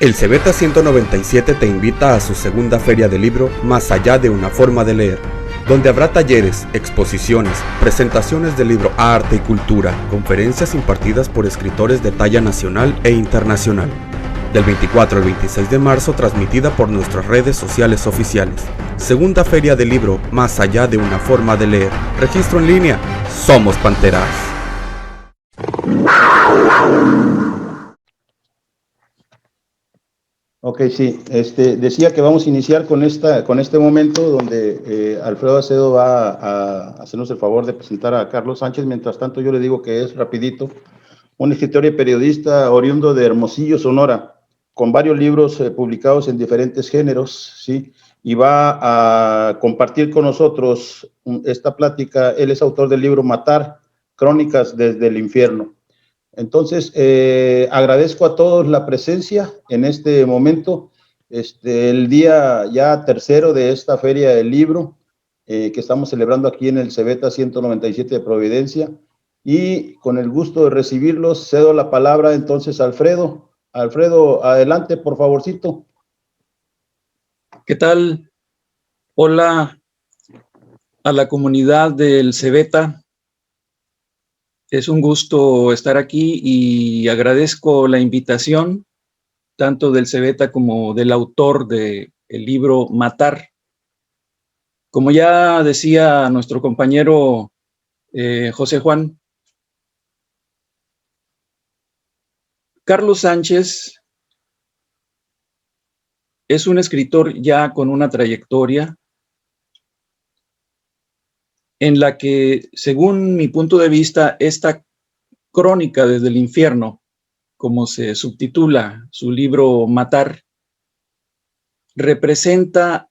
El Cebeta 197 te invita a su segunda feria de libro Más allá de una forma de leer, donde habrá talleres, exposiciones, presentaciones de libro, arte y cultura, conferencias impartidas por escritores de talla nacional e internacional. Del 24 al 26 de marzo, transmitida por nuestras redes sociales oficiales. Segunda feria de libro Más allá de una forma de leer. Registro en línea. Somos Panteras. Ok, sí. Decía que vamos a iniciar con este momento donde Alfredo Acedo va a hacernos el favor de presentar a Carlos Sánchez. Mientras tanto, yo le digo que es rapidito. Un escritor y periodista oriundo de Hermosillo, Sonora, con varios libros publicados en diferentes géneros, ¿sí? Y va a compartir con nosotros esta plática. Él es autor del libro Matar, Crónicas desde el Infierno. Entonces, agradezco a todos la presencia en este momento, el día ya tercero de esta feria del libro que estamos celebrando aquí en el Cebeta 197 de Providencia, y con el gusto de recibirlos, cedo la palabra entonces a Alfredo. Alfredo, adelante, por favorcito. ¿Qué tal? Hola a la comunidad del Cebeta. Es un gusto estar aquí y agradezco la invitación tanto del Cebeta como del autor del libro Matar. Como ya decía nuestro compañero José Juan, Carlos Sánchez es un escritor ya con una trayectoria en la que, según mi punto de vista, esta crónica desde el infierno, como se subtitula su libro Matar, representa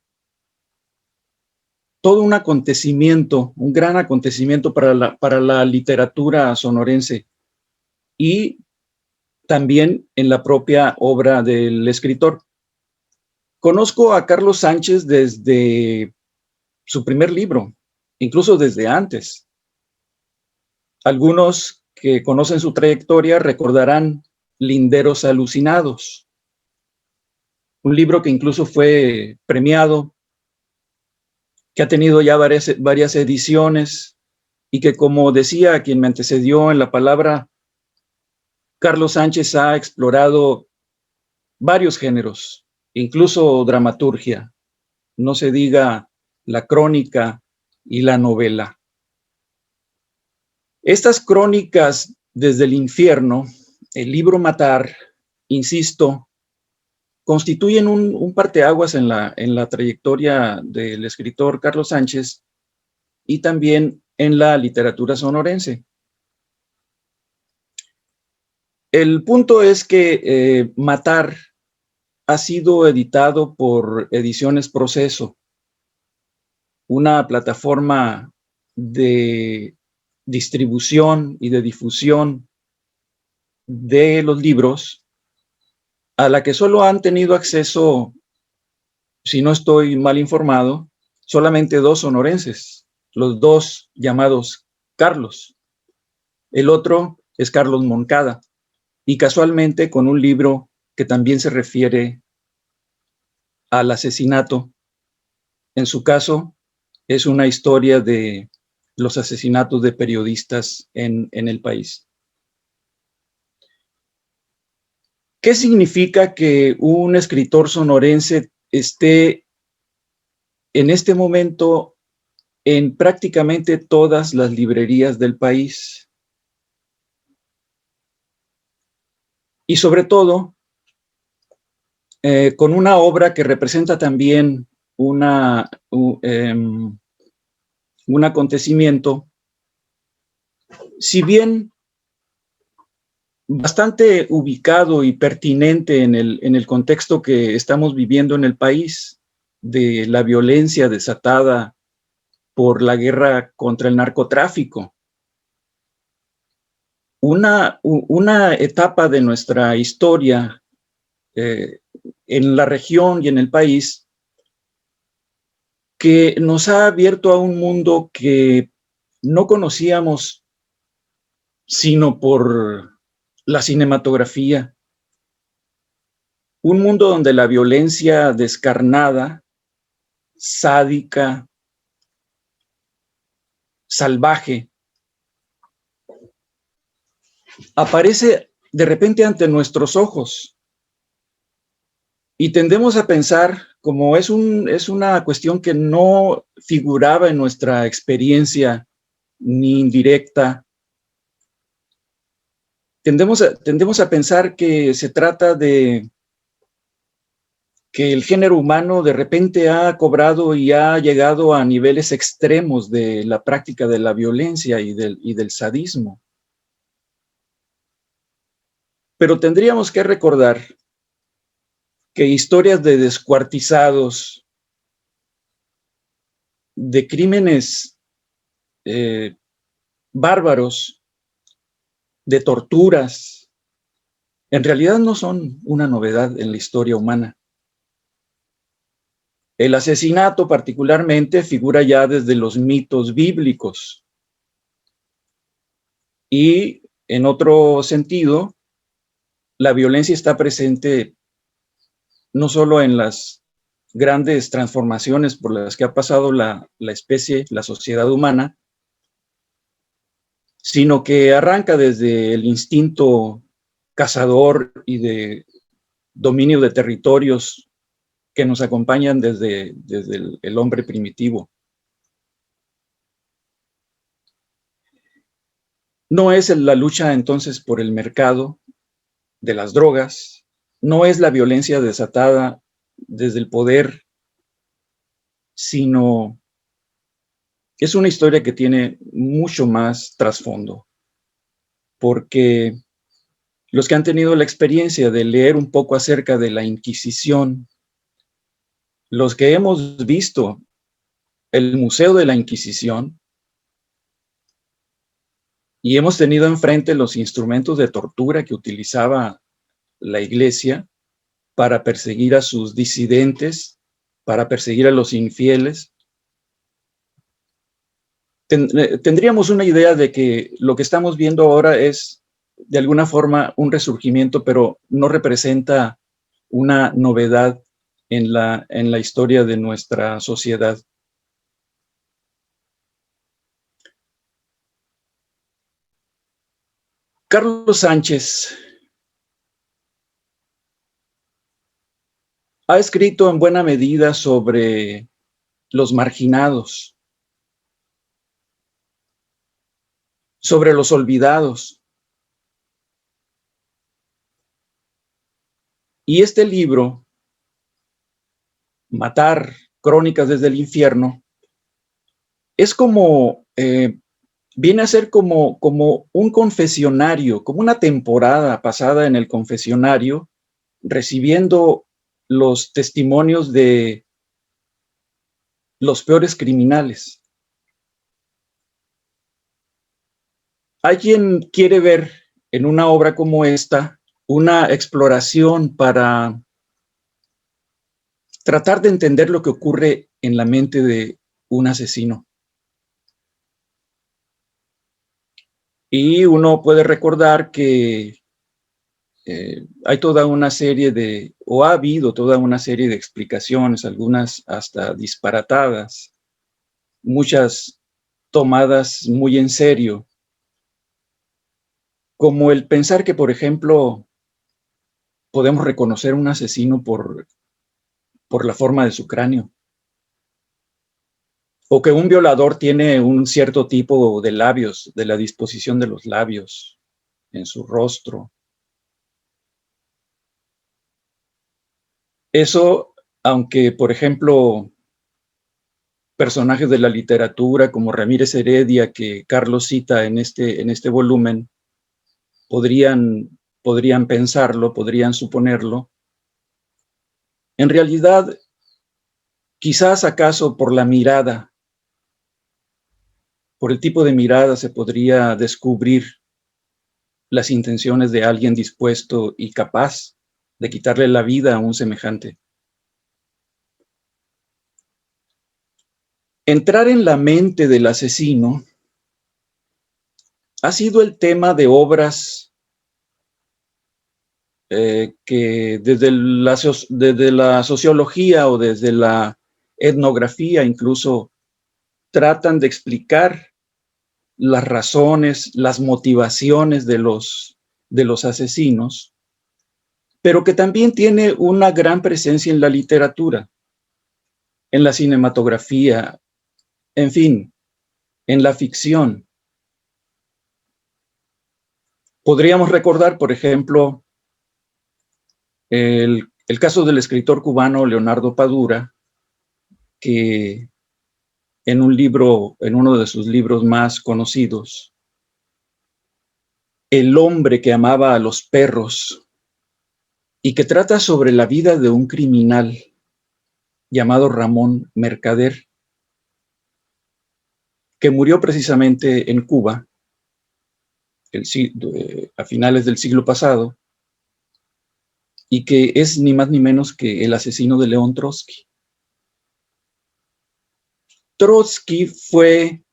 todo un acontecimiento, un gran acontecimiento para la literatura sonorense y también en la propia obra del escritor. Conozco a Carlos Sánchez desde su primer libro, incluso desde antes. Algunos que conocen su trayectoria recordarán Linderos Alucinados, un libro que incluso fue premiado, que ha tenido ya varias ediciones y que, como decía quien me antecedió en la palabra, Carlos Sánchez ha explorado varios géneros, incluso dramaturgia, no se diga la crónica y la novela. Estas crónicas desde el infierno, el libro Matar, insisto, constituyen un parteaguas en la trayectoria del escritor Carlos Sánchez y también en la literatura sonorense. El punto es que Matar ha sido editado por Ediciones Proceso, una plataforma de distribución y de difusión de los libros a la que solo han tenido acceso, si no estoy mal informado, solamente dos sonorenses, los dos llamados Carlos. El otro es Carlos Moncada, y casualmente con un libro que también se refiere al asesinato. En su caso, es una historia de los asesinatos de periodistas en el país. ¿Qué significa que un escritor sonorense esté en este momento en prácticamente todas las librerías del país? Y sobre todo, con una obra que representa también un acontecimiento, si bien bastante ubicado y pertinente en el contexto que estamos viviendo en el país, de la violencia desatada por la guerra contra el narcotráfico. Una etapa de nuestra historia en la región y en el país que nos ha abierto a un mundo que no conocíamos sino por la cinematografía. Un mundo donde la violencia descarnada, sádica, salvaje, aparece de repente ante nuestros ojos y tendemos a pensar, como es una cuestión que no figuraba en nuestra experiencia ni indirecta, tendemos a pensar que se trata de que el género humano de repente ha cobrado y ha llegado a niveles extremos de la práctica de la violencia y del sadismo. Pero tendríamos que recordar que historias de descuartizados, de crímenes bárbaros, de torturas, en realidad no son una novedad en la historia humana. El asesinato particularmente figura ya desde los mitos bíblicos. Y en otro sentido, la violencia está presente no solo en las grandes transformaciones por las que ha pasado la especie, la sociedad humana, sino que arranca desde el instinto cazador y de dominio de territorios que nos acompañan desde el hombre primitivo. No es la lucha entonces por el mercado de las drogas, no es la violencia desatada desde el poder, sino es una historia que tiene mucho más trasfondo, porque los que han tenido la experiencia de leer un poco acerca de la Inquisición, los que hemos visto el Museo de la Inquisición y hemos tenido enfrente los instrumentos de tortura que utilizaba la Iglesia para perseguir a sus disidentes, para perseguir a los infieles, tendríamos una idea de que lo que estamos viendo ahora es de alguna forma un resurgimiento, pero no representa una novedad en la historia de nuestra sociedad. Carlos Sánchez ha escrito en buena medida sobre los marginados, sobre los olvidados. Y este libro, Matar, Crónicas desde el Infierno, es como, viene a ser como un confesionario, como una temporada pasada en el confesionario, recibiendo los testimonios de los peores criminales. Hay quien quiere ver en una obra como esta una exploración para tratar de entender lo que ocurre en la mente de un asesino. Y uno puede recordar que hay toda una serie de, o ha habido toda una serie de explicaciones, algunas hasta disparatadas, muchas tomadas muy en serio, como el pensar que, por ejemplo, podemos reconocer un asesino por la forma de su cráneo, o que un violador tiene un cierto tipo de labios, de la disposición de los labios en su rostro. Eso, aunque, por ejemplo, personajes de la literatura como Ramírez Heredia, que Carlos cita en este volumen, podrían pensarlo, podrían suponerlo. En realidad, quizás acaso por la mirada, por el tipo de mirada se podría descubrir las intenciones de alguien dispuesto y capaz de quitarle la vida a un semejante. Entrar en la mente del asesino ha sido el tema de obras que desde la sociología o desde la etnografía incluso tratan de explicar las razones, las motivaciones de los asesinos, pero que también tiene una gran presencia en la literatura, en la cinematografía, en fin, en la ficción. Podríamos recordar, por ejemplo, el caso del escritor cubano Leonardo Padura, que en uno de sus libros más conocidos, El hombre que amaba a los perros, y que trata sobre la vida de un criminal llamado Ramón Mercader, que murió precisamente en Cuba a finales del siglo pasado, y que es ni más ni menos que el asesino de León Trotsky. Trotsky fue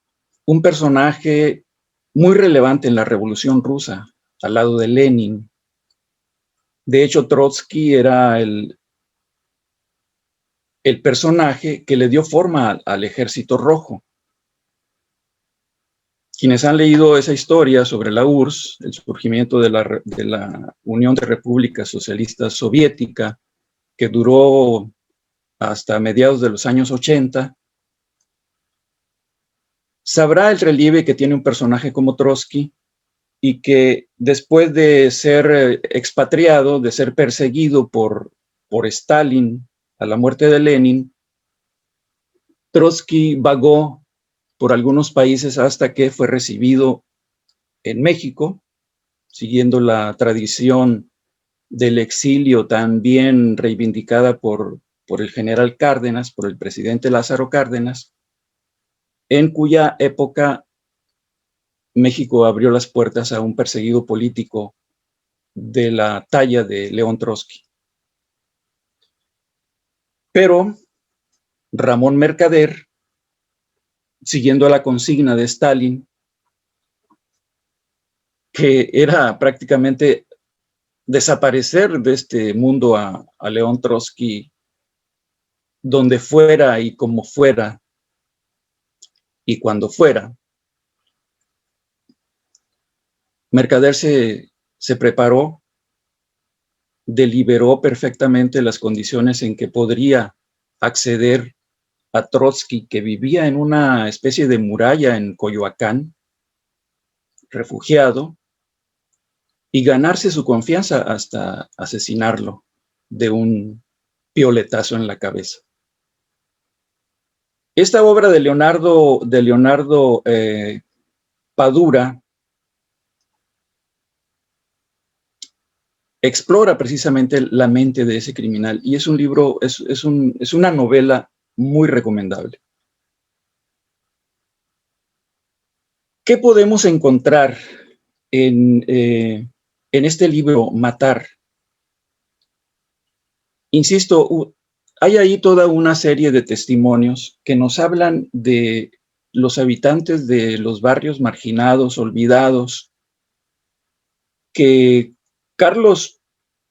un personaje muy relevante en la Revolución Rusa, al lado de Lenin. De hecho, Trotsky era el personaje que le dio forma al Ejército Rojo. Quienes han leído esa historia sobre la URSS, el surgimiento de la Unión de Repúblicas Socialistas Soviética, que duró hasta mediados de los años 80, sabrá el relieve que tiene un personaje como Trotsky, y que después de ser expatriado, de ser perseguido por Stalin a la muerte de Lenin, Trotsky vagó por algunos países hasta que fue recibido en México, siguiendo la tradición del exilio también reivindicada por el general Cárdenas, por el presidente Lázaro Cárdenas, en cuya época México abrió las puertas a un perseguido político de la talla de León Trotsky. Pero Ramón Mercader, siguiendo la consigna de Stalin, que era prácticamente desaparecer de este mundo a León Trotsky, donde fuera y como fuera y cuando fuera, Mercader se preparó, deliberó perfectamente las condiciones en que podría acceder a Trotsky, que vivía en una especie de muralla en Coyoacán, refugiado, y ganarse su confianza hasta asesinarlo de un pioletazo en la cabeza. Esta obra de Leonardo Padura explora precisamente la mente de ese criminal, y es un libro, es una novela muy recomendable. ¿Qué podemos encontrar en este libro, Matar? Insisto, hay ahí toda una serie de testimonios que nos hablan de los habitantes de los barrios marginados, olvidados, que Carlos,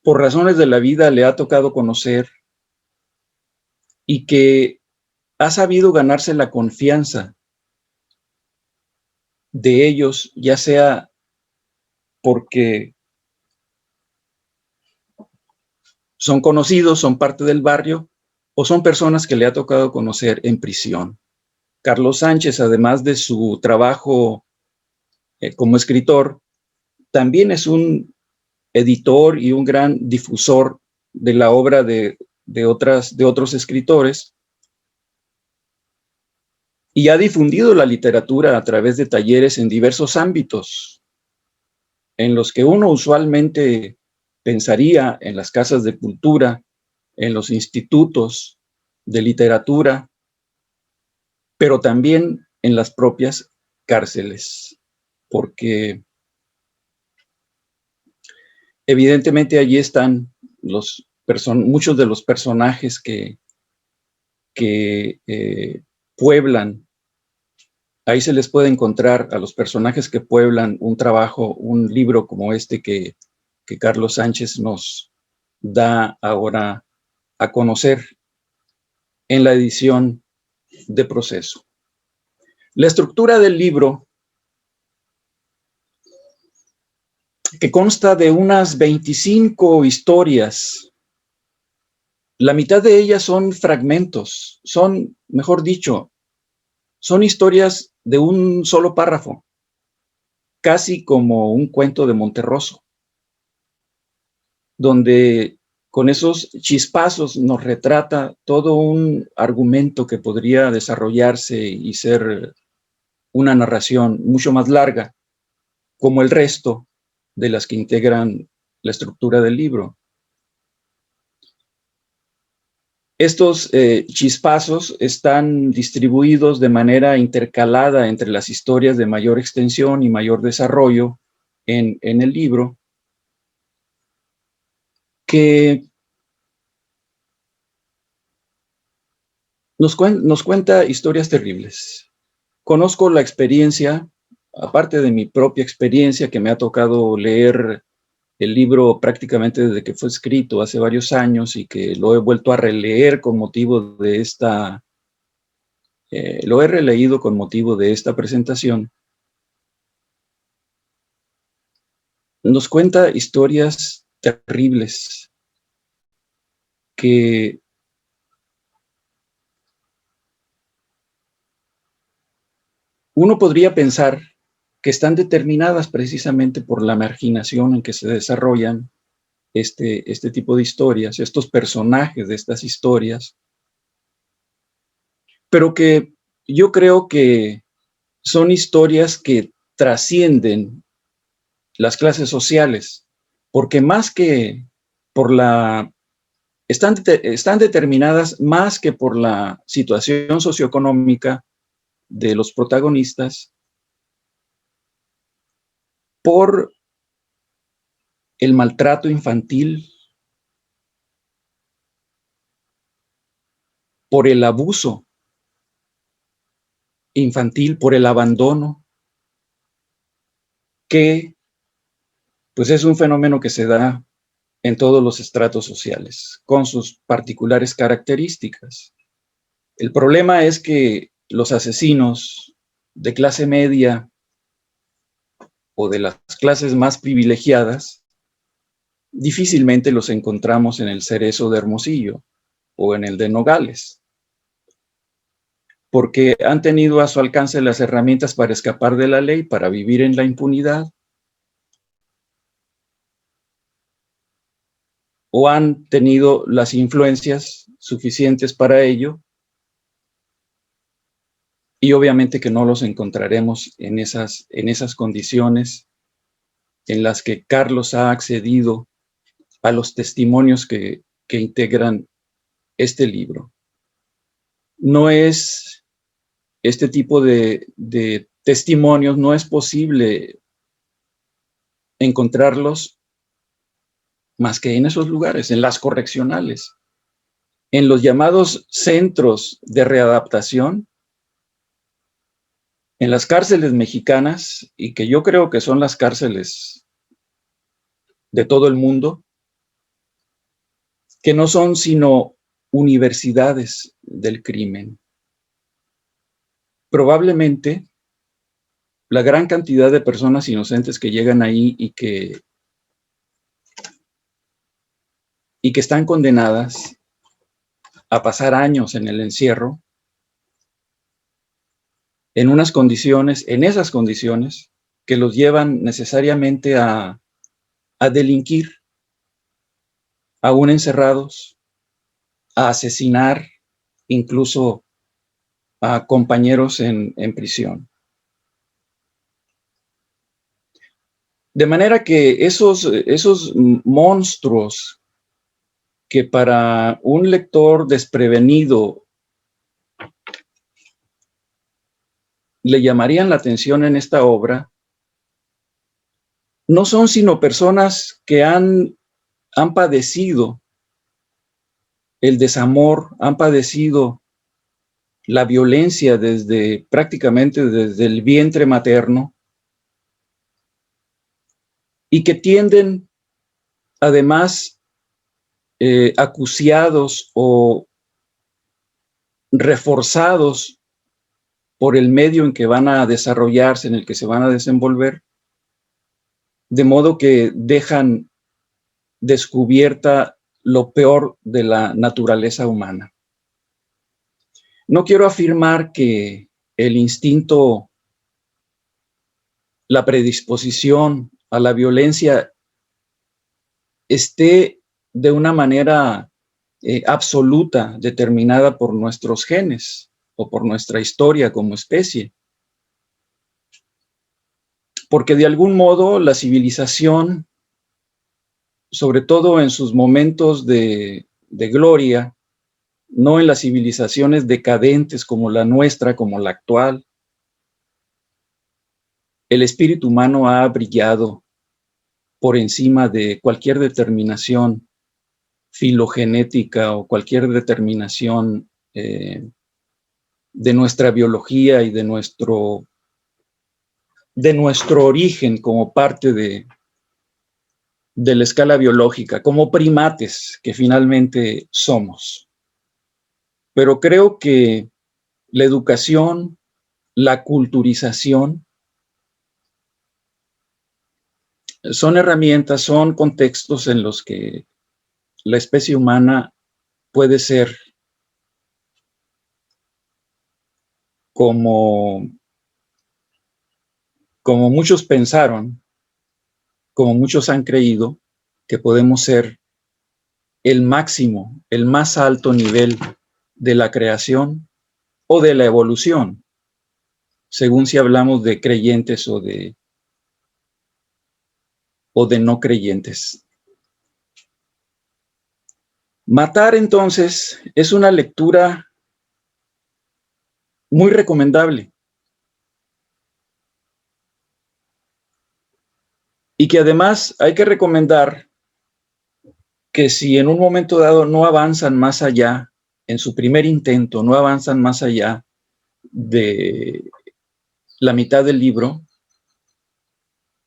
por razones de la vida, le ha tocado conocer, y que ha sabido ganarse la confianza de ellos, ya sea porque son conocidos, son parte del barrio, o son personas que le ha tocado conocer en prisión. Carlos Sánchez, además de su trabajo como escritor, también es un editor y un gran difusor de la obra de otros escritores, y ha difundido la literatura a través de talleres en diversos ámbitos, en los que uno usualmente pensaría en las casas de cultura, en los institutos de literatura, pero también en las propias cárceles, porque evidentemente allí están muchos de los personajes que pueblan. Ahí se les puede encontrar a los personajes que pueblan un trabajo, un libro como este que que Carlos Sánchez nos da ahora a conocer en la edición de Proceso. La estructura del libro, que consta de unas 25 historias, la mitad de ellas son fragmentos, son, mejor dicho, son historias de un solo párrafo, casi como un cuento de Monterroso, donde con esos chispazos nos retrata todo un argumento que podría desarrollarse y ser una narración mucho más larga, como el resto de las que integran la estructura del libro. Estos chispazos están distribuidos de manera intercalada entre las historias de mayor extensión y mayor desarrollo en el libro, que nos cuenta historias terribles. Conozco la experiencia, aparte de mi propia experiencia, que me ha tocado leer el libro prácticamente desde que fue escrito hace varios años y que lo he vuelto a releer con motivo de lo he releído con motivo de esta presentación. Nos cuenta historias terribles que uno podría pensar que están determinadas precisamente por la marginación en que se desarrollan este tipo de historias, estos personajes de estas historias, pero que yo creo que son historias que trascienden las clases sociales, porque más que por están determinadas más que por la situación socioeconómica de los protagonistas, por el maltrato infantil, por el abuso infantil, por el abandono, que pues es un fenómeno que se da en todos los estratos sociales, con sus particulares características. El problema es que los asesinos de clase media o de las clases más privilegiadas, difícilmente los encontramos en el Cerezo de Hermosillo o en el de Nogales, porque han tenido a su alcance las herramientas para escapar de la ley, para vivir en la impunidad, o han tenido las influencias suficientes para ello, y obviamente que no los encontraremos en esas condiciones en las que Carlos ha accedido a los testimonios que integran este libro. No es este tipo de testimonios, no es posible encontrarlos más que en esos lugares, en las correccionales, en los llamados centros de readaptación, en las cárceles mexicanas, y que yo creo que son las cárceles de todo el mundo, que no son sino universidades del crimen. Probablemente la gran cantidad de personas inocentes que llegan ahí y que están condenadas a pasar años en el encierro, en esas condiciones que los llevan necesariamente a delinquir, aún encerrados, a asesinar incluso a compañeros en prisión. De manera que esos monstruos que para un lector desprevenido le llamarían la atención en esta obra, no son sino personas que han padecido el desamor, han padecido la violencia prácticamente desde el vientre materno, y que tienden además acuciados o reforzados por el medio en que van a desarrollarse, en el que se van a desenvolver, de modo que dejan descubierta lo peor de la naturaleza humana. No quiero afirmar que el instinto, la predisposición a la violencia esté de una manera absoluta determinada por nuestros genes o por nuestra historia como especie. Porque de algún modo la civilización, sobre todo en sus momentos de gloria, no en las civilizaciones decadentes como la nuestra, como la actual, el espíritu humano ha brillado por encima de cualquier determinación filogenética o cualquier determinación de nuestra biología y de nuestro origen como parte de la escala biológica, como primates que finalmente somos. Pero creo que la educación, la culturización, son herramientas, son contextos en los que la especie humana puede ser como muchos pensaron, como muchos han creído, que podemos ser el máximo, el más alto nivel de la creación o de la evolución, según si hablamos de creyentes o de no creyentes. Matar, entonces, es una lectura muy recomendable y que además hay que recomendar que si en un momento dado no avanzan más allá, en su primer intento, no avanzan más allá de la mitad del libro,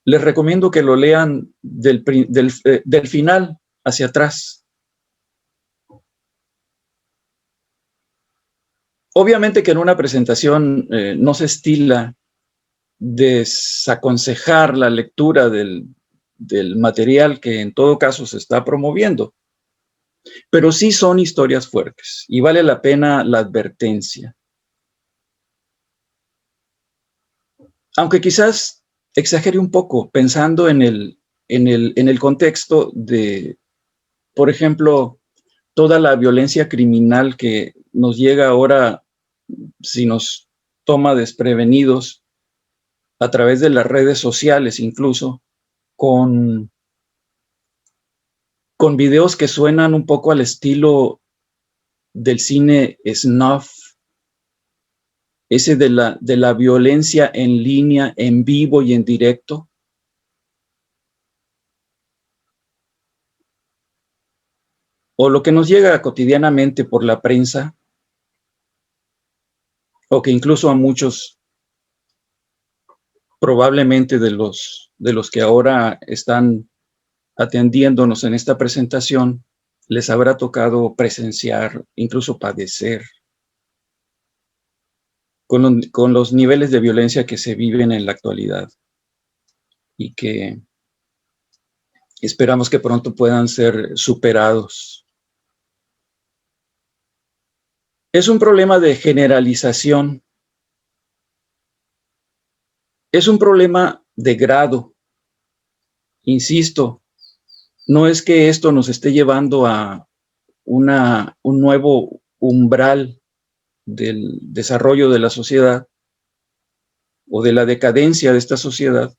les recomiendo que lo lean del final hacia atrás. Obviamente que en una presentación no se estila desaconsejar la lectura del material que en todo caso se está promoviendo, pero sí son historias fuertes y vale la pena la advertencia. Aunque quizás exagere un poco pensando en el contexto de, por ejemplo, toda la violencia criminal que nos llega ahora si nos toma desprevenidos a través de las redes sociales, incluso con videos que suenan un poco al estilo del cine snuff, ese de la violencia en línea, en vivo y en directo. O lo que nos llega cotidianamente por la prensa, o que incluso a muchos, probablemente de los que ahora están atendiéndonos en esta presentación, les habrá tocado presenciar, incluso padecer, con los niveles de violencia que se viven en la actualidad y que esperamos que pronto puedan ser superados. Es un problema de generalización. Es un problema de grado. Insisto, no es que esto nos esté llevando a un nuevo umbral del desarrollo de la sociedad o de la decadencia de esta sociedad,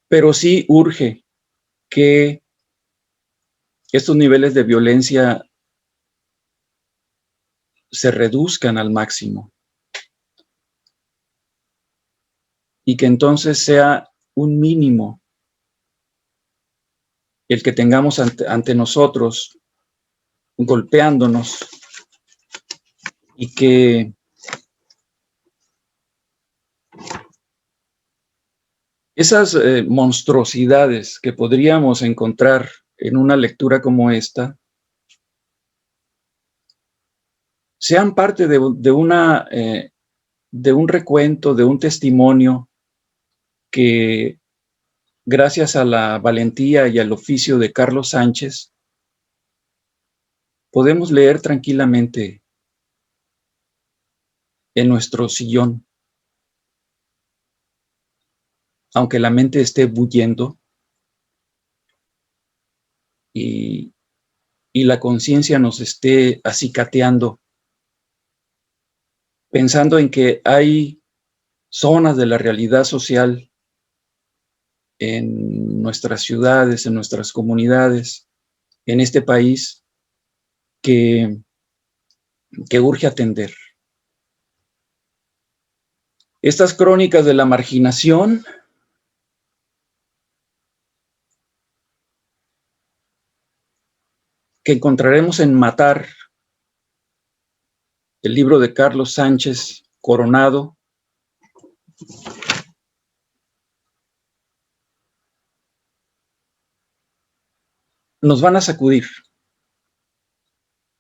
pero sí urge que estos niveles de violencia se reduzcan al máximo y que entonces sea un mínimo el que tengamos ante nosotros golpeándonos y que Esas monstruosidades que podríamos encontrar en una lectura como esta sean parte de un recuento, de un testimonio que, gracias a la valentía y al oficio de Carlos Sánchez, podemos leer tranquilamente en nuestro sillón, aunque la mente esté bulliendo y la conciencia nos esté acicateando, pensando en que hay zonas de la realidad social en nuestras ciudades, en nuestras comunidades, en este país, que urge atender. Estas crónicas de la marginación que encontraremos en Matar, el libro de Carlos Sánchez Coronado, nos van a sacudir.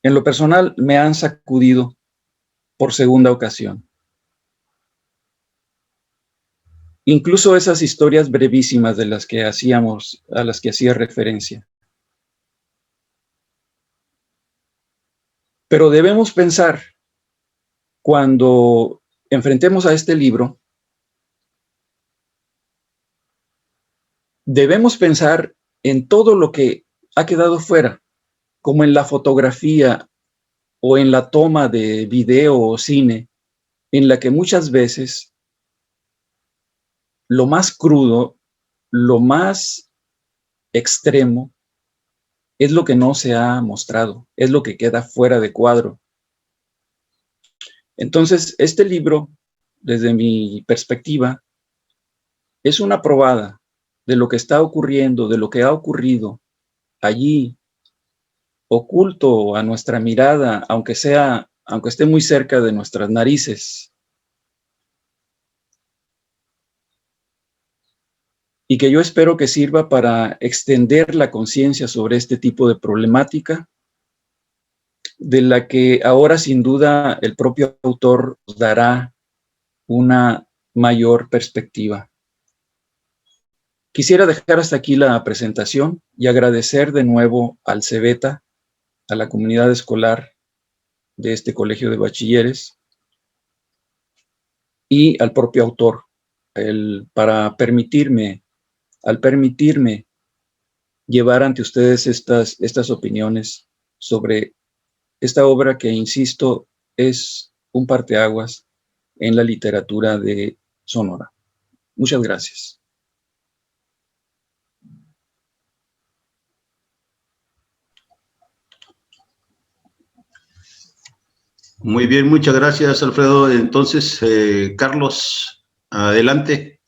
En lo personal, me han sacudido por segunda ocasión. Incluso esas historias brevísimas a las que hacía referencia. Pero debemos pensar, cuando enfrentemos a este libro, debemos pensar en todo lo que ha quedado fuera, como en la fotografía o en la toma de video o cine, en la que muchas veces lo más crudo, lo más extremo, es lo que no se ha mostrado, es lo que queda fuera de cuadro. Entonces, este libro, desde mi perspectiva, es una probada de lo que está ocurriendo, de lo que ha ocurrido allí, oculto a nuestra mirada, aunque esté muy cerca de nuestras narices, y que yo espero que sirva para extender la conciencia sobre este tipo de problemática, de la que ahora sin duda el propio autor nos dará una mayor perspectiva. Quisiera dejar hasta aquí la presentación y agradecer de nuevo al CEBETA, a la comunidad escolar de este colegio de bachilleres y al propio autor, al permitirme llevar ante ustedes estas opiniones sobre esta obra que, insisto, es un parteaguas en la literatura de Sonora. Muchas gracias. Muy bien, muchas gracias, Alfredo. Entonces, Carlos, adelante.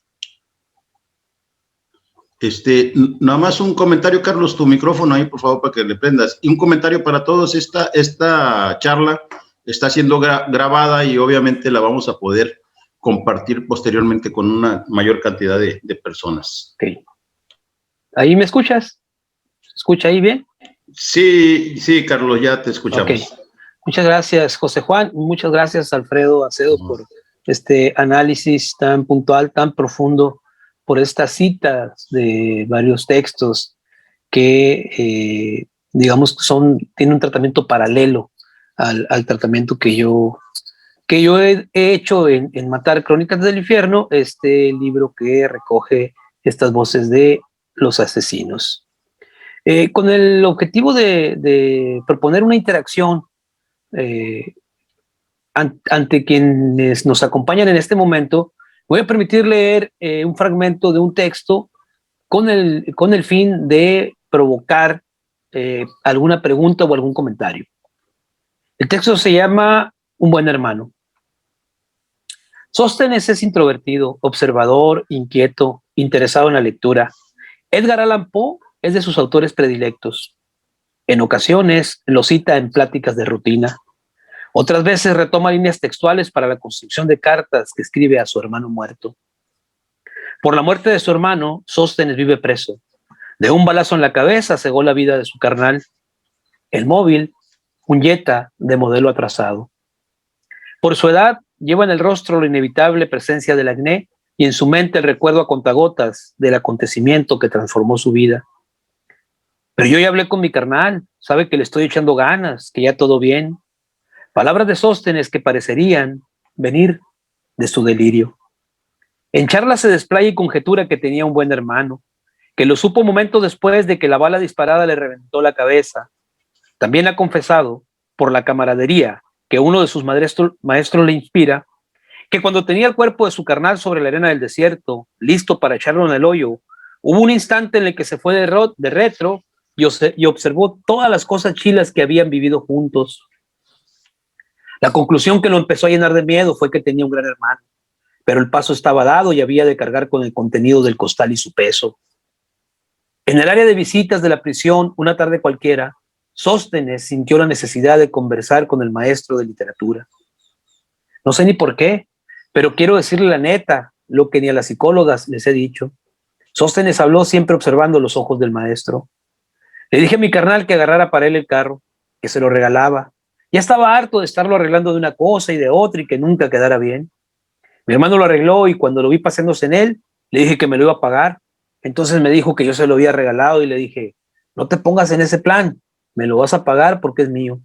Nada más un comentario, Carlos, tu micrófono ahí, por favor, para que le prendas. Y un comentario para todos. Esta charla está siendo grabada y obviamente la vamos a poder compartir posteriormente con una mayor cantidad de personas. Ok. ¿Ahí me escuchas? ¿Se escucha ahí bien? Sí, Carlos, ya te escuchamos. Okay. Muchas gracias, José Juan. Muchas gracias, Alfredo Acedo, por este análisis tan puntual, tan profundo, por estas citas de varios textos que, digamos, tienen un tratamiento paralelo al tratamiento que yo he hecho en Matar, Crónicas del Infierno, este libro que recoge estas voces de los asesinos. Con el objetivo de proponer una interacción ante quienes nos acompañan en este momento, voy a permitir leer un fragmento de un texto con el fin de provocar alguna pregunta o algún comentario. El texto se llama Un buen hermano. Sóstenes es introvertido, observador, inquieto, interesado en la lectura. Edgar Allan Poe es de sus autores predilectos. En ocasiones lo cita en pláticas de rutina. Otras veces retoma líneas textuales para la construcción de cartas que escribe a su hermano muerto. Por la muerte de su hermano, Sóstenes vive preso. De un balazo en la cabeza cegó la vida de su carnal. El móvil, un Jetta de modelo atrasado. Por su edad, lleva en el rostro la inevitable presencia del acné y en su mente el recuerdo a contagotas del acontecimiento que transformó su vida. Pero yo ya hablé con mi carnal, sabe que le estoy echando ganas, que ya todo bien. Palabras de Sóstenes que parecerían venir de su delirio. En charla se desplaya y conjetura que tenía un buen hermano, que lo supo momentos después de que la bala disparada le reventó la cabeza. También ha confesado, por la camaradería que uno de sus maestros le inspira, que cuando tenía el cuerpo de su carnal sobre la arena del desierto, listo para echarlo en el hoyo, hubo un instante en el que se fue de retro y observó todas las cosas chilas que habían vivido juntos. La conclusión que lo empezó a llenar de miedo fue que tenía un gran hermano, pero el paso estaba dado y había de cargar con el contenido del costal y su peso. En el área de visitas de la prisión, una tarde cualquiera, Sóstenes sintió la necesidad de conversar con el maestro de literatura. No sé ni por qué, pero quiero decirle la neta, lo que ni a las psicólogas les he dicho. Sóstenes habló siempre observando los ojos del maestro. Le dije a mi carnal que agarrara para él el carro, que se lo regalaba. Ya estaba harto de estarlo arreglando de una cosa y de otra y que nunca quedara bien. Mi hermano lo arregló y cuando lo vi paseándose en él, le dije que me lo iba a pagar. Entonces me dijo que yo se lo había regalado y le dije, no te pongas en ese plan, me lo vas a pagar porque es mío.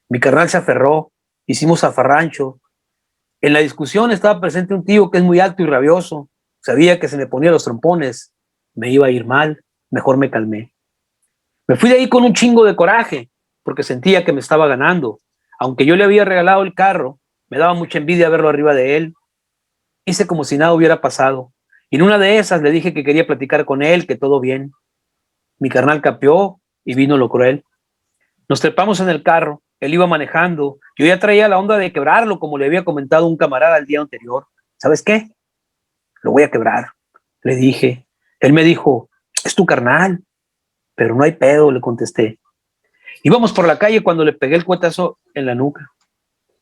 Mi carnal se aferró, hicimos zafarrancho. En la discusión estaba presente un tío que es muy alto y rabioso. Sabía que se me ponía los trompones, me iba a ir mal, mejor me calmé. Me fui de ahí con un chingo de coraje, porque sentía que me estaba ganando. Aunque yo le había regalado el carro, me daba mucha envidia verlo arriba de él. Hice como si nada hubiera pasado. Y en una de esas le dije que quería platicar con él, que todo bien. Mi carnal capeó y vino lo cruel. Nos trepamos en el carro, él iba manejando. Yo ya traía la onda de quebrarlo, como le había comentado un camarada el día anterior. ¿Sabes qué? Lo voy a quebrar, le dije. Él me dijo, es tu carnal. Pero no hay pedo, le contesté. Íbamos por la calle cuando le pegué el cuetazo en la nuca.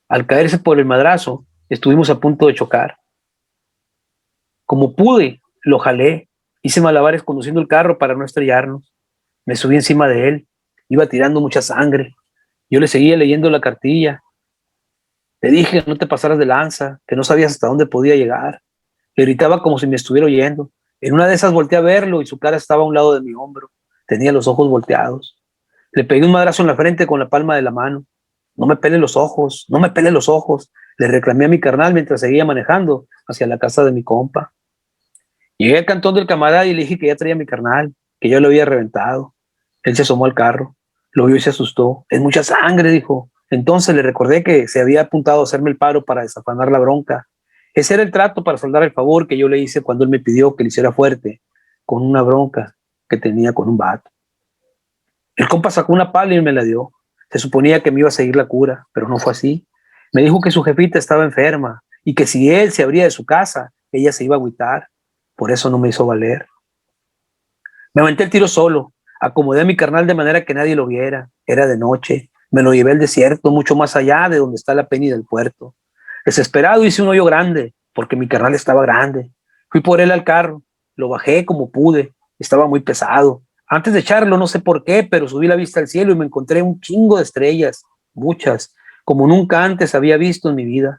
Al caerse por el madrazo, estuvimos a punto de chocar. Como pude, lo jalé. Hice malabares conduciendo el carro para no estrellarnos. Me subí encima de él. Iba tirando mucha sangre. Yo le seguía leyendo la cartilla. Le dije que no te pasaras de lanza, que no sabías hasta dónde podía llegar. Le gritaba como si me estuviera oyendo. En una de esas volteé a verlo y su cara estaba a un lado de mi hombro. Tenía los ojos volteados. Le pegué un madrazo en la frente con la palma de la mano. No me pele los ojos, no me pele los ojos. Le reclamé a mi carnal mientras seguía manejando hacia la casa de mi compa. Llegué al cantón del camarada y le dije que ya traía a mi carnal, que yo lo había reventado. Él se asomó al carro, lo vio y se asustó. Es mucha sangre, dijo. Entonces le recordé que se había apuntado a hacerme el paro para desafanar la bronca. Ese era el trato para soldar el favor que yo le hice cuando él me pidió que le hiciera fuerte con una bronca que tenía con un vato. El compa sacó una pala y me la dio. Se suponía que me iba a seguir la cura, pero no fue así. Me dijo que su jefita estaba enferma y que si él se abría de su casa, ella se iba a agüitar. Por eso no me hizo valer. Me aventé el tiro solo. Acomodé a mi carnal de manera que nadie lo viera. Era de noche. Me lo llevé al desierto, mucho más allá de donde está la Penny del puerto. Desesperado hice un hoyo grande, porque mi carnal estaba grande. Fui por él al carro. Lo bajé como pude. Estaba muy pesado. Antes de echarlo, no sé por qué, pero subí la vista al cielo y me encontré un chingo de estrellas. Muchas, como nunca antes había visto en mi vida.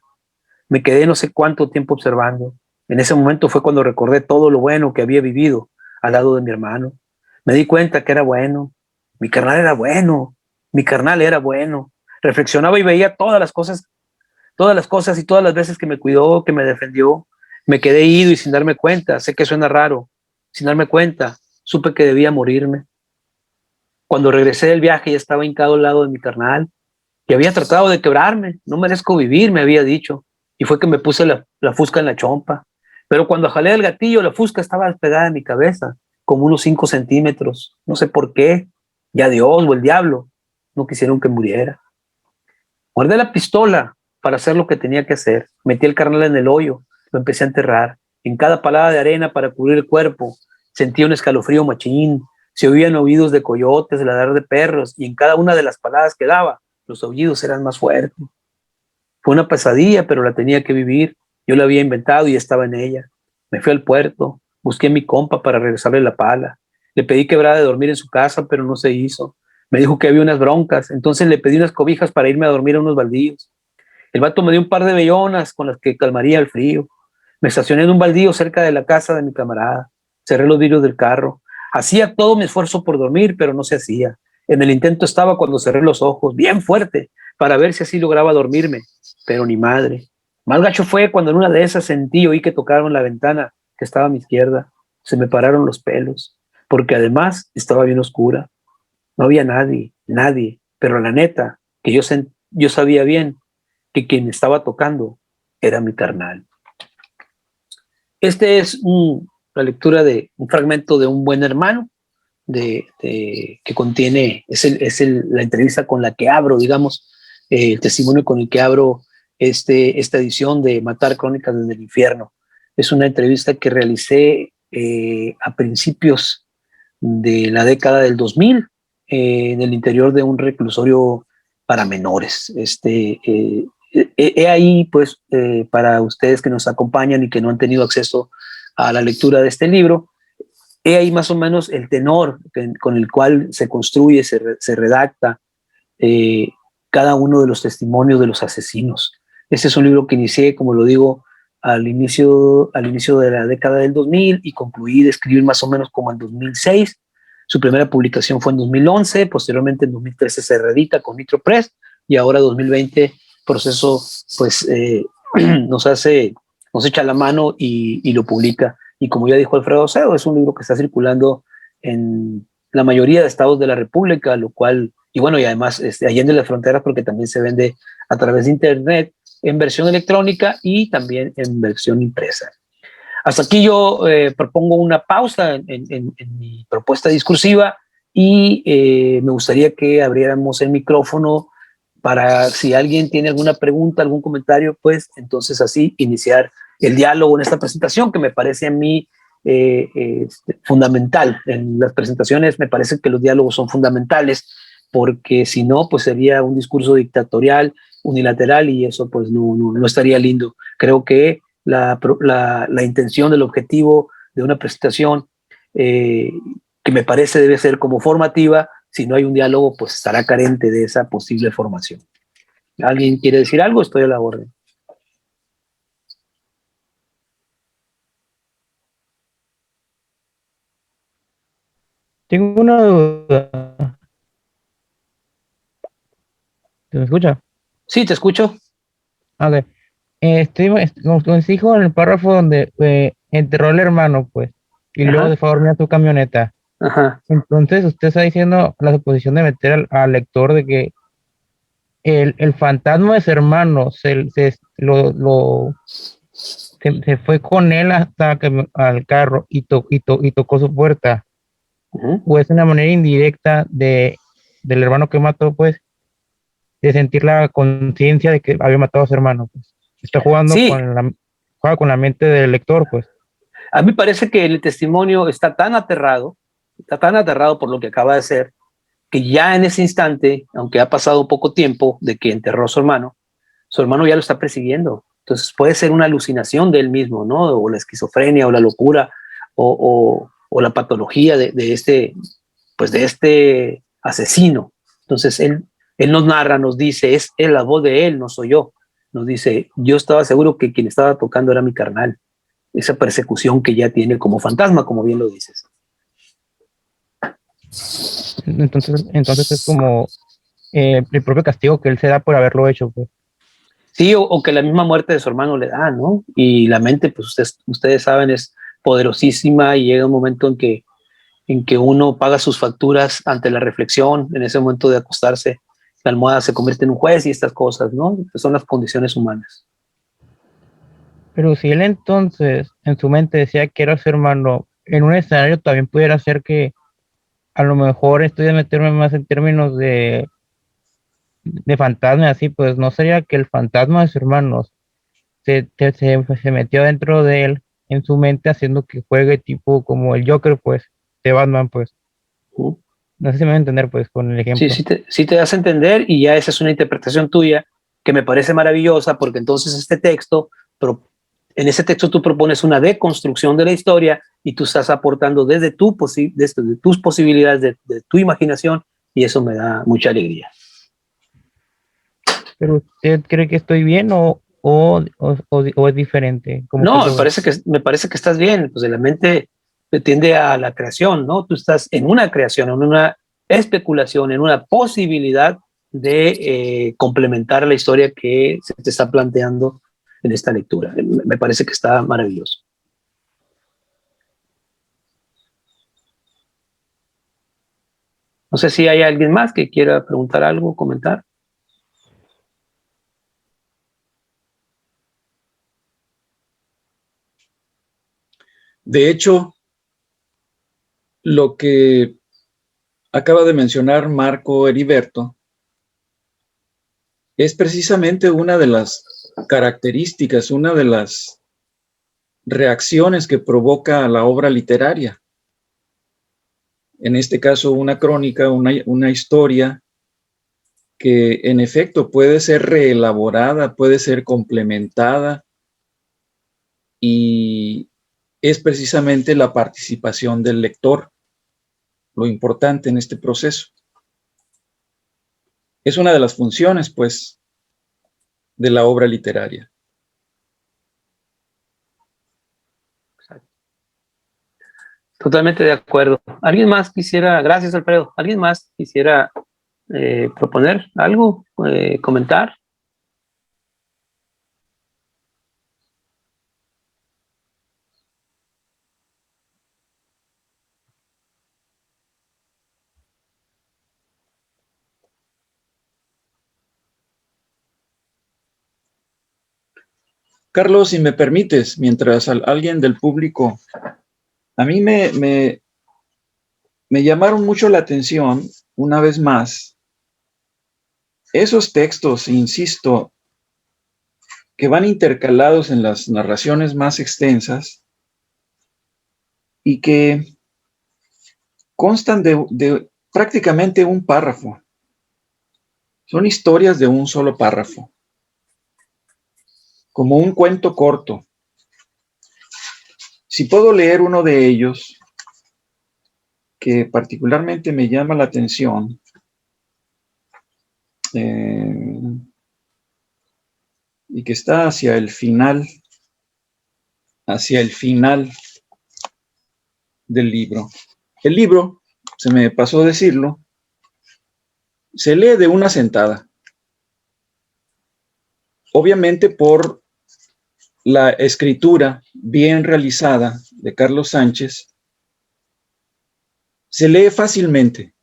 Me quedé no sé cuánto tiempo observando. En ese momento fue cuando recordé todo lo bueno que había vivido al lado de mi hermano. Me di cuenta que era bueno. Mi carnal era bueno. Mi carnal era bueno. Reflexionaba y veía todas las cosas y todas las veces que me cuidó, que me defendió. Me quedé ido y sin darme cuenta, sé que suena raro, sin darme cuenta, supe que debía morirme. Cuando regresé del viaje ya estaba hincado al lado de mi carnal, que había tratado de quebrarme. No merezco vivir, me había dicho. Y fue que me puse la fusca en la chompa. Pero cuando jalé el gatillo, la fusca estaba despegada de mi cabeza, como unos 5 centímetros. No sé por qué. Ya Dios o el diablo no quisieron que muriera. Guardé la pistola para hacer lo que tenía que hacer. Metí el carnal en el hoyo, lo empecé a enterrar. En cada palada de arena para cubrir el cuerpo, sentía un escalofrío machín. Se oían aullidos de coyotes, ladrar de perros, y en cada una de las paladas que daba, los aullidos eran más fuertes. Fue una pesadilla, pero la tenía que vivir. Yo la había inventado y estaba en ella. Me fui al puerto, busqué a mi compa para regresarle la pala. Le pedí quebrada de dormir en su casa, pero no se hizo. Me dijo que había unas broncas, entonces le pedí unas cobijas para irme a dormir a unos baldíos. El vato me dio un par de vellonas con las que calmaría el frío. Me estacioné en un baldío cerca de la casa de mi camarada. Cerré los vidrios del carro. Hacía todo mi esfuerzo por dormir, pero no se hacía. En el intento estaba cuando cerré los ojos, bien fuerte, para ver si así lograba dormirme, pero ni madre. Más gacho fue cuando en una de esas sentí, oí que tocaron la ventana que estaba a mi izquierda. Se me pararon los pelos, porque además estaba bien oscura. No había nadie, pero la neta, que yo sabía bien que quien estaba tocando era mi carnal. Este es la lectura de un fragmento de Un buen hermano, que contiene, la entrevista con la que abro, digamos, el testimonio con el que abro esta edición de Matar Crónicas desde el Infierno. Es una entrevista que realicé a principios de la década del 2000 en el interior de un reclusorio para menores. Ahí, pues, para ustedes que nos acompañan y que no han tenido acceso a la lectura de este libro, he ahí más o menos el tenor con el cual se construye, se redacta cada uno de los testimonios de los asesinos. Este es un libro que inicié, como lo digo, al inicio de la década del 2000 y concluí de escribir más o menos como en 2006. Su primera publicación fue en 2011, posteriormente en 2013 se reedita con Nitro Press y ahora 2020 Proceso pues nos echa la mano y lo publica. Y como ya dijo Alfredo Acedo, es un libro que está circulando en la mayoría de estados de la República, lo cual, y bueno, y además allende las fronteras porque también se vende a través de internet en versión electrónica y también en versión impresa. Hasta aquí yo propongo una pausa en mi propuesta discursiva y me gustaría que abriéramos el micrófono para si alguien tiene alguna pregunta, algún comentario, pues entonces así iniciar el diálogo en esta presentación que me parece a mí fundamental. En las presentaciones me parece que los diálogos son fundamentales porque si no, pues sería un discurso dictatorial, unilateral y eso pues no estaría lindo. Creo que la intención del objetivo de una presentación que me parece debe ser como formativa. Si no hay un diálogo, pues estará carente de esa posible formación. ¿Alguien quiere decir algo? Estoy a la orden. Tengo una duda. ¿Se me escucha? Sí, te escucho. Ok. Como se dijo en el párrafo donde enterró al hermano, pues, y Ajá. luego de favor mira su camioneta. Ajá. Entonces usted está diciendo la suposición de meter al lector de que el fantasma de su hermano se fue con él hasta al carro y tocó su puerta. Uh-huh. O es una manera indirecta del hermano que mató, pues, de sentir la conciencia de que había matado a su hermano, pues. Está jugando Sí. juega con la mente del lector, pues. A mí parece que el testimonio está tan aterrado por lo que acaba de hacer, que ya en ese instante, aunque ha pasado poco tiempo de que enterró a su hermano ya lo está persiguiendo. Entonces puede ser una alucinación de él mismo, ¿no? O la esquizofrenia, o la locura, o la patología de este asesino. Entonces él nos narra, nos dice, es la voz de él, no soy yo. Nos dice, yo estaba seguro que quien estaba tocando era mi carnal. Esa persecución que ya tiene como fantasma, como bien lo dices. Entonces es como el propio castigo que él se da por haberlo hecho, pues. Sí, o que la misma muerte de su hermano le da, ¿no? Y la mente, pues ustedes saben, es poderosísima y llega un momento en que uno paga sus facturas ante la reflexión, en ese momento de acostarse, la almohada se convierte en un juez y estas cosas, ¿no? Son las condiciones humanas. Pero si él entonces en su mente decía que era su hermano, en un escenario también pudiera ser que a lo mejor estoy de meterme más en términos de fantasma, así, pues no sería que el fantasma de sus hermanos se metió dentro de él en su mente haciendo que juegue tipo como el Joker, pues, de Batman, pues. No sé si me voy a entender, pues, con el ejemplo. Sí te das a entender y ya esa es una interpretación tuya que me parece maravillosa porque entonces este texto En ese texto tú propones una deconstrucción de la historia y tú estás aportando desde tus posibilidades, de tu imaginación, y eso me da mucha alegría. ¿Pero usted cree que estoy bien o es diferente? No, me parece que estás bien, pues la mente tiende a la creación, ¿no? Tú estás en una creación, en una especulación, en una posibilidad de complementar la historia que se te está planteando en esta lectura. Me parece que está maravilloso. No sé si hay alguien más que quiera preguntar algo, comentar. De hecho, lo que acaba de mencionar Marco Heriberto es precisamente una de las características, una de las reacciones que provoca la obra literaria. En este caso, una crónica, una historia que en efecto puede ser reelaborada, puede ser complementada, y es precisamente la participación del lector lo importante en este proceso. Es una de las funciones, pues, de la obra literaria. Totalmente de acuerdo. ¿Alguien más quisiera, gracias Alfredo, alguien más quisiera proponer algo, comentar? Carlos, si me permites, mientras alguien del público, a mí me llamaron mucho la atención, una vez más, esos textos, insisto, que van intercalados en las narraciones más extensas y que constan de prácticamente un párrafo. Son historias de un solo párrafo, como un cuento corto. Si puedo leer uno de ellos, que particularmente me llama la atención, y que está hacia el final del libro. El libro, se me pasó decirlo, se lee de una sentada. Obviamente por la escritura bien realizada de Carlos Sánchez, se lee fácilmente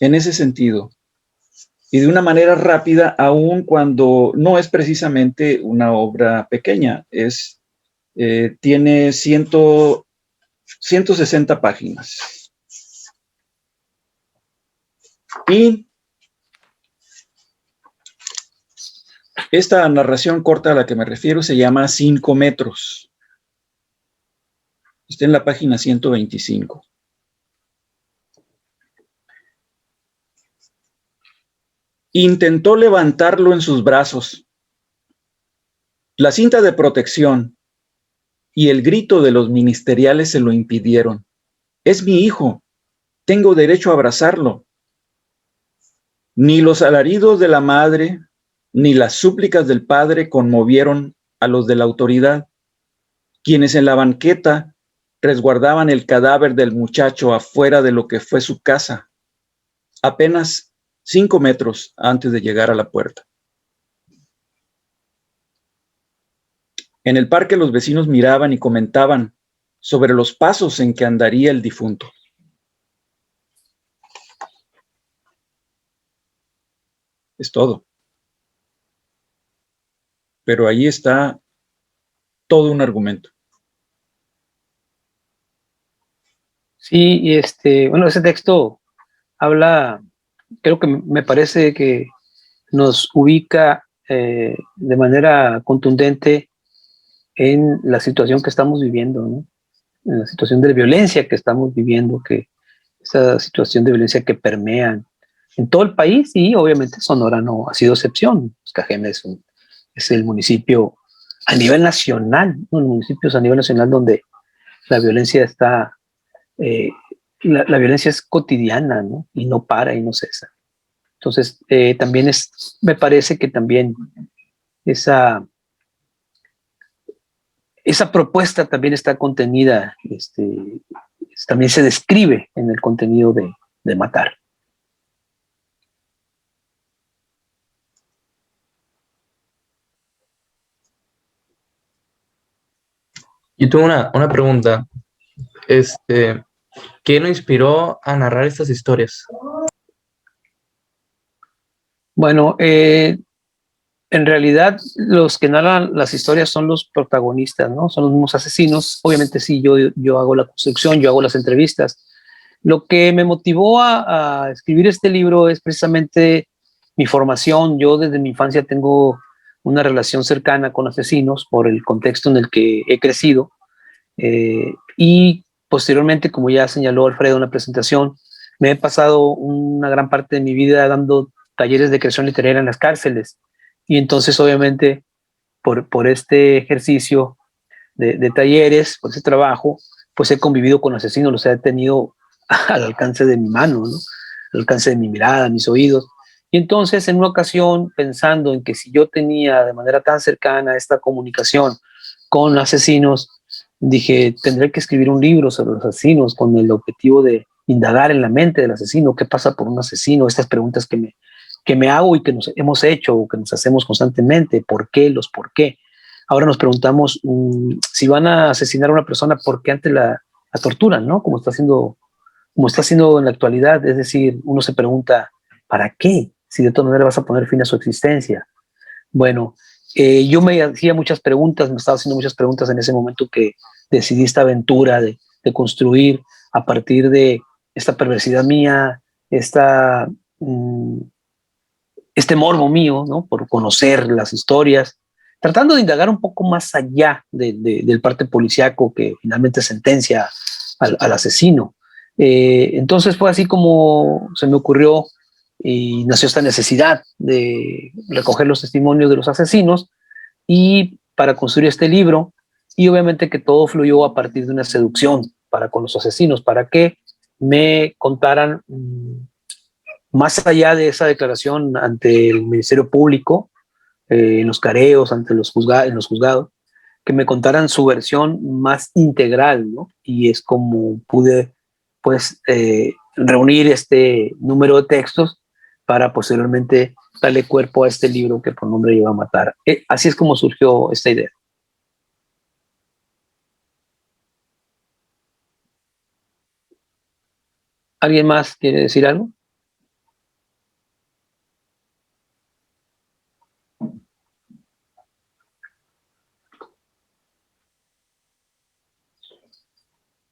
en ese sentido y de una manera rápida, aun cuando no es precisamente una obra pequeña, tiene 160 páginas. Y esta narración corta a la que me refiero se llama 5 metros. Está en la página 125. Intentó levantarlo en sus brazos. La cinta de protección y el grito de los ministeriales se lo impidieron. Es mi hijo. Tengo derecho a abrazarlo. Ni los alaridos de la madre ni las súplicas del padre conmovieron a los de la autoridad, quienes en la banqueta resguardaban el cadáver del muchacho afuera de lo que fue su casa, apenas 5 metros antes de llegar a la puerta. En el parque los vecinos miraban y comentaban sobre los pasos en que andaría el difunto. Es todo. Pero ahí está todo un argumento. Sí, y bueno, ese texto habla, creo que me parece que nos ubica de manera contundente en la situación que estamos viviendo, ¿no? En la situación de violencia que estamos viviendo, que esa situación de violencia que permea en todo el país, y obviamente Sonora no ha sido excepción. Cajeme es el municipio a nivel nacional, ¿no? En municipios a nivel nacional donde la violencia está, la violencia es cotidiana, ¿no? Y no para y no cesa. Entonces, también me parece que también esa propuesta también está contenida, también se describe en el contenido de Matar. Yo tengo una pregunta. ¿Qué lo inspiró a narrar estas historias? Bueno, en realidad los que narran las historias son los protagonistas, ¿no? Son los mismos asesinos. Obviamente sí, yo hago la construcción, yo hago las entrevistas. Lo que me motivó a escribir este libro es precisamente mi formación. Yo desde mi infancia tengo una relación cercana con asesinos por el contexto en el que he crecido. Y posteriormente, como ya señaló Alfredo en la presentación, me he pasado una gran parte de mi vida dando talleres de creación literaria en las cárceles. Y entonces, obviamente, por este ejercicio de talleres, por ese trabajo, pues he convivido con asesinos, los he tenido al alcance de mi mano, ¿no? Al alcance de mi mirada, mis oídos. Y entonces, en una ocasión, pensando en que si yo tenía de manera tan cercana esta comunicación con asesinos, dije, tendré que escribir un libro sobre los asesinos con el objetivo de indagar en la mente del asesino, qué pasa por un asesino, estas preguntas que me hago y que nos hemos hecho o que nos hacemos constantemente, ¿por qué? Los por qué. Ahora nos preguntamos si van a asesinar a una persona, ¿por qué antes la torturan, ¿no? Como está haciendo en la actualidad, es decir, uno se pregunta, ¿para qué? Si de todas maneras vas a poner fin a su existencia. Bueno, yo me hacía muchas preguntas, me estaba haciendo muchas preguntas en ese momento que decidí esta aventura de construir a partir de esta perversidad mía, este morbo mío, ¿no? Por conocer las historias, tratando de indagar un poco más allá del parte policíaco que finalmente sentencia al asesino. Entonces fue así como se me ocurrió y nació esta necesidad de recoger los testimonios de los asesinos y para construir este libro, y obviamente que todo fluyó a partir de una seducción para con los asesinos, para que me contaran más allá de esa declaración ante el Ministerio Público, en los careos, ante en los juzgados, que me contaran su versión más integral, ¿no? Y es como pude, pues, reunir este número de textos para posteriormente darle cuerpo a este libro que por nombre lleva Matar. Así es como surgió esta idea. ¿Alguien más quiere decir algo?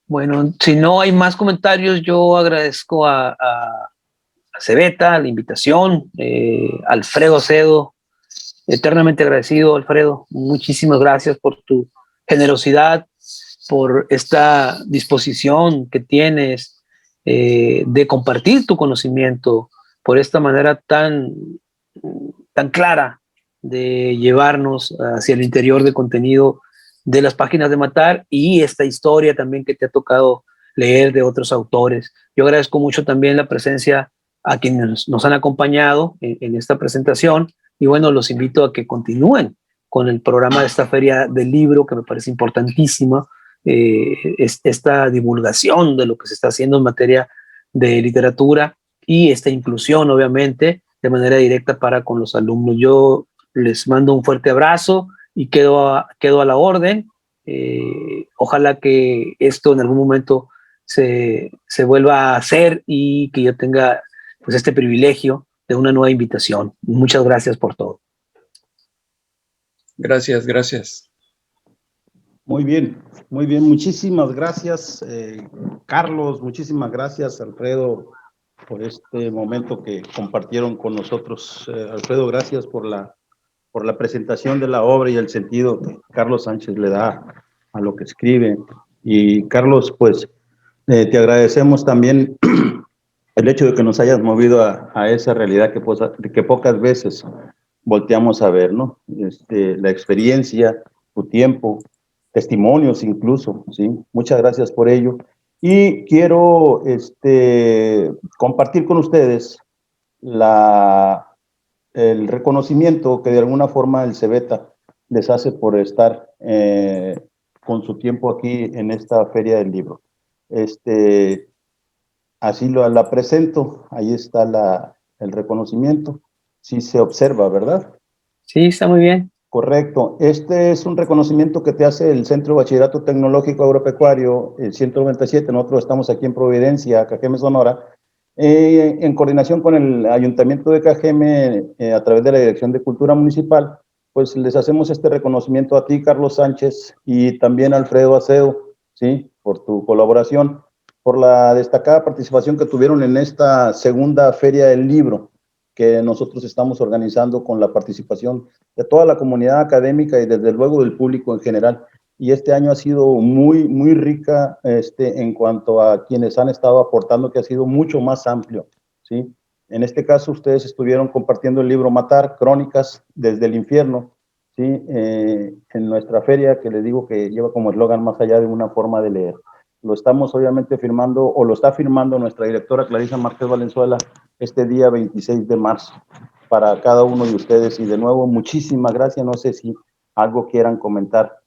Bueno, si no hay más comentarios, yo agradezco a Cebeta la invitación, Alfredo Acedo, eternamente agradecido, Alfredo. Muchísimas gracias por tu generosidad, por esta disposición que tienes de compartir tu conocimiento, por esta manera tan clara de llevarnos hacia el interior del contenido de las páginas de Matar y esta historia también que te ha tocado leer de otros autores. Yo agradezco mucho también la presencia a quienes nos han acompañado en esta presentación y bueno, los invito a que continúen con el programa de esta feria del libro que me parece importantísima, esta divulgación de lo que se está haciendo en materia de literatura y esta inclusión obviamente de manera directa para con los alumnos. Yo les mando un fuerte abrazo y quedo a la orden. Ojalá que esto en algún momento se vuelva a hacer y que yo tenga pues este privilegio de una nueva invitación. Muchas gracias por todo. Gracias, gracias. Muy bien, muchísimas gracias, Carlos, muchísimas gracias, Alfredo, por este momento que compartieron con nosotros. Alfredo, gracias por la presentación de la obra y el sentido que Carlos Sánchez le da a lo que escribe. Y Carlos, pues, te agradecemos también el hecho de que nos hayas movido a esa realidad que pocas veces volteamos a ver, ¿no? La experiencia tu tiempo, testimonios incluso, ¿sí? Muchas gracias por ello. Y quiero compartir con ustedes el reconocimiento que de alguna forma el Cebeta les hace por estar con su tiempo aquí en esta Feria del Libro. Así la presento, ahí está el reconocimiento, sí se observa, ¿verdad? Sí, está muy bien. Correcto. Este es un reconocimiento que te hace el Centro de Bachillerato Tecnológico Agropecuario, el 197. Nosotros estamos aquí en Providencia, Cajeme, Sonora, en coordinación con el Ayuntamiento de Cajeme, a través de la Dirección de Cultura Municipal, pues les hacemos este reconocimiento a ti, Carlos Sánchez, y también a Alfredo Acedo, ¿sí? Por tu colaboración, por la destacada participación que tuvieron en esta segunda Feria del Libro que nosotros estamos organizando con la participación de toda la comunidad académica y desde luego del público en general. Y este año ha sido muy, muy rica en cuanto a quienes han estado aportando, que ha sido mucho más amplio, ¿sí? En este caso, ustedes estuvieron compartiendo el libro Matar, Crónicas desde el Infierno, ¿sí? En nuestra feria, que les digo que lleva como eslogan más allá de una forma de leer. Lo estamos obviamente firmando, o lo está firmando nuestra directora Clarisa Márquez Valenzuela este día 26 de marzo para cada uno de ustedes. Y de nuevo, muchísimas gracias. No sé si algo quieran comentar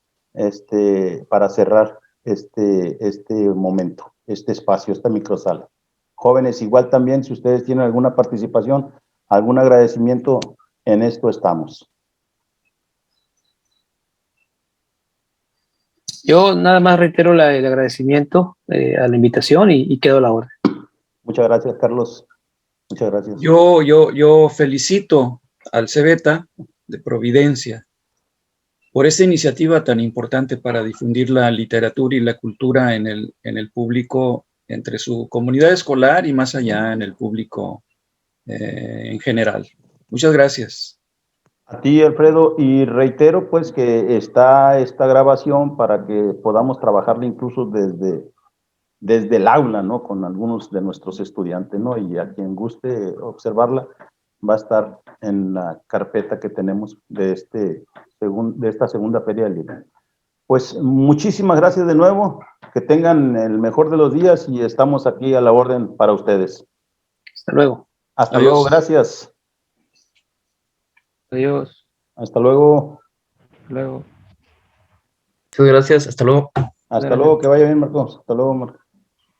para cerrar este momento, este espacio, esta microsala. Jóvenes, igual también, si ustedes tienen alguna participación, algún agradecimiento, en esto estamos. Yo nada más reitero el agradecimiento a la invitación y quedo a la orden. Muchas gracias, Carlos. Muchas gracias. Yo felicito al Cebeta de Providencia por esta iniciativa tan importante para difundir la literatura y la cultura en el público, entre su comunidad escolar y más allá en el público en general. Muchas gracias. A ti, Alfredo, y reitero pues que está esta grabación para que podamos trabajarla incluso desde el aula, ¿no? Con algunos de nuestros estudiantes, ¿no? Y a quien guste observarla, va a estar en la carpeta que tenemos de esta segunda Feria del Libro. Pues muchísimas gracias de nuevo, que tengan el mejor de los días y estamos aquí a la orden para ustedes. Hasta luego. Hasta Adiós. luego, gracias. Adiós. Hasta luego. Luego. Muchas gracias. Hasta luego. Hasta luego, que vaya bien, Marcos. Hasta luego, Marcos.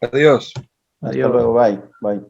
Adiós. Hasta Adiós. luego, bye, bye.